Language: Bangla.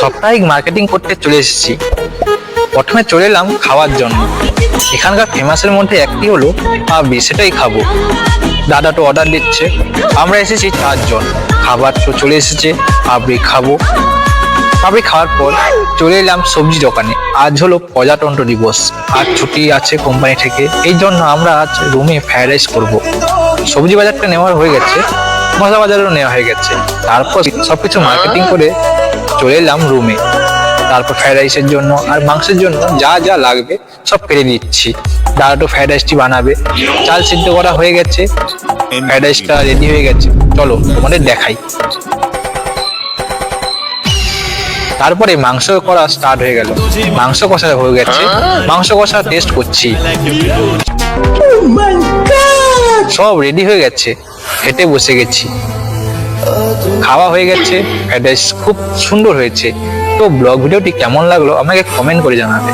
সাপ্তাহিক মার্কেটিং করতে চলে এসেছি। প্রথমে চলে এলাম খাওয়ার জন্য। এখানকার ফেমাসের মধ্যে একটি হলো পাপড়ি, সেটাই খাবো। দাদা তো অর্ডার দিচ্ছে। আমরা এসেছি 4 জন। খাবার তো চলে এসেছে, পাপড়ি খাবো। পাপড়ি খাওয়ার পর চলে এলাম সবজি দোকানে। আজ হলো প্রজাতন্ত্র দিবস, আজ ছুটি আছে কোম্পানি থেকে, এই জন্য আমরা আজ রুমে ফ্রাইড রাইস করবো। সবজি বাজারটা নেওয়ার হয়ে গেছে, মশলা বাজারও নেওয়া হয়ে গেছে। তারপর সবকিছু মার্কেটিং করে চলে এলাম রুমে। তারপর ফ্রাইড রাইসের জন্য আর মাংসের জন্য যা যা লাগবে সব কেটে দিচ্ছি। দাদা তো ফ্রাইড রাইসটি বানাবে। চাল সিদ্ধ করা হয়ে গেছে, ফ্রাইড রাইসটা রেডি হয়ে গেছে। চলো তোমাদের দেখাই। তারপরে মাংস করা স্টার্ট হয়ে গেল। মাংস কষা হয়ে গেছে, মাংস কষা টেস্ট করছি। সব রেডি হয়ে গেছে, খেতে বসে গেছি। খাওয়া হয়ে গেছে, ফ্রাইড রাইস খুব সুন্দর হয়েছে। তো ব্লগ ভিডিওটি কেমন লাগলো আমাকে কমেন্ট করে জানাবে।